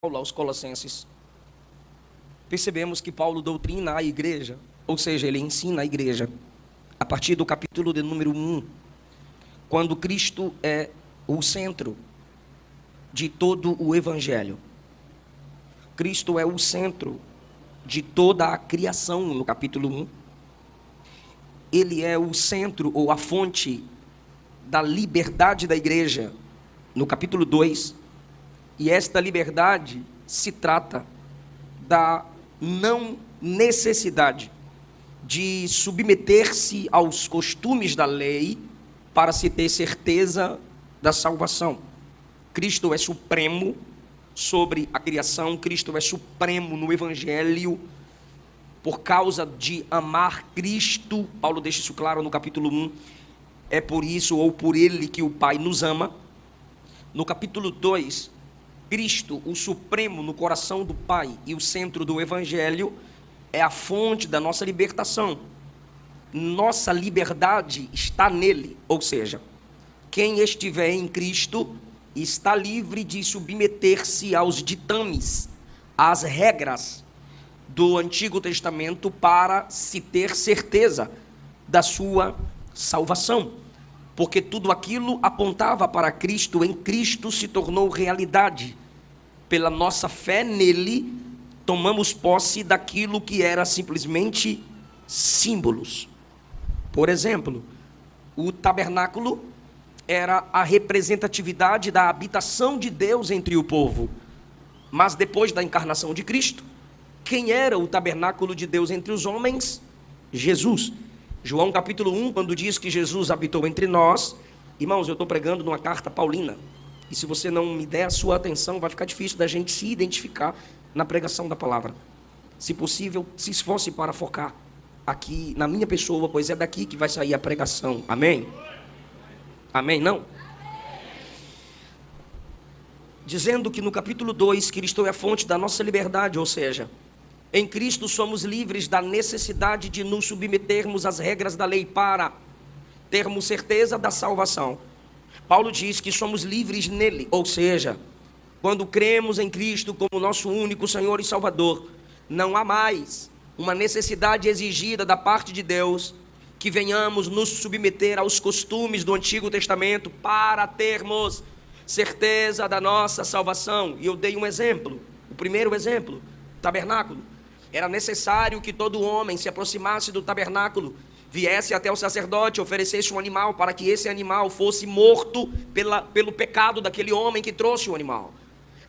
Paulo aos Colossenses, percebemos que Paulo doutrina a igreja, ou seja, ele ensina a igreja, a partir do capítulo de número 1, quando Cristo é o centro de todo o evangelho. Cristo é o centro de toda a criação, no capítulo 1. Ele é o centro ou a fonte da liberdade da igreja, no capítulo 2. E esta liberdade se trata da não necessidade de submeter-se aos costumes da lei para se ter certeza da salvação. Cristo é supremo sobre a criação, Cristo é supremo no evangelho. Por causa de amar Cristo, Paulo deixa isso claro no capítulo 1, é por isso ou por ele que o Pai nos ama. No capítulo 2, Cristo, o supremo no coração do Pai e o centro do evangelho, é a fonte da nossa libertação. Nossa liberdade está nele, ou seja, quem estiver em Cristo está livre de submeter-se aos ditames, às regras do Antigo Testamento para se ter certeza da sua salvação, porque tudo aquilo apontava para Cristo. Em Cristo se tornou realidade. Pela nossa fé nele, tomamos posse daquilo que era simplesmente símbolos. Por exemplo, o tabernáculo era a representatividade da habitação de Deus entre o povo. Mas depois da encarnação de Cristo, quem era o tabernáculo de Deus entre os homens? Jesus. João capítulo 1, quando diz que Jesus habitou entre nós, irmãos, eu estou pregando numa carta paulina, e se você não me der a sua atenção, vai ficar difícil da gente se identificar na pregação da palavra. Se possível, se esforce para focar aqui na minha pessoa, pois é daqui que vai sair a pregação. Amém? Amém, não? Dizendo que no capítulo 2, Cristo é a fonte da nossa liberdade, ou seja, em Cristo somos livres da necessidade de nos submetermos às regras da lei para termos certeza da salvação. Paulo diz que somos livres nele, ou seja, quando cremos em Cristo como nosso único Senhor e Salvador, não há mais uma necessidade exigida da parte de Deus que venhamos nos submeter aos costumes do Antigo Testamento para termos certeza da nossa salvação. E eu dei um exemplo, o primeiro exemplo, tabernáculo. Era necessário que todo homem se aproximasse do tabernáculo, viesse até o sacerdote, oferecesse um animal para que esse animal fosse morto pelo pecado daquele homem que trouxe o animal.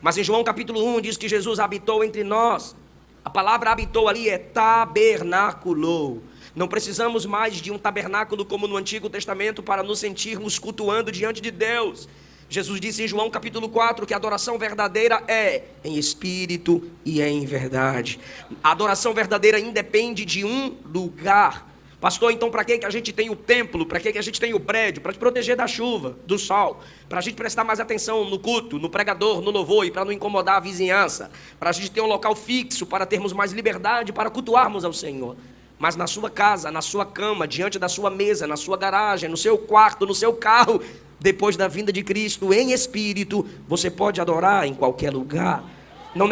Mas em João capítulo 1 diz que Jesus habitou entre nós. A palavra habitou ali é tabernaculou. Não precisamos mais de um tabernáculo como no Antigo Testamento para nos sentirmos cultuando diante de Deus. Jesus disse em João capítulo 4 que a adoração verdadeira é em espírito e em verdade. A adoração verdadeira independe de um lugar. Pastor, então para que a gente tem o templo? Para que a gente tem o prédio? Para te proteger da chuva, do sol. Para a gente prestar mais atenção no culto, no pregador, no louvor e para não incomodar a vizinhança. Para a gente ter um local fixo, para termos mais liberdade, para cultuarmos ao Senhor. Mas na sua casa, na sua cama, diante da sua mesa, na sua garagem, no seu quarto, no seu carro, depois da vinda de Cristo, em espírito, você pode adorar em qualquer lugar. Não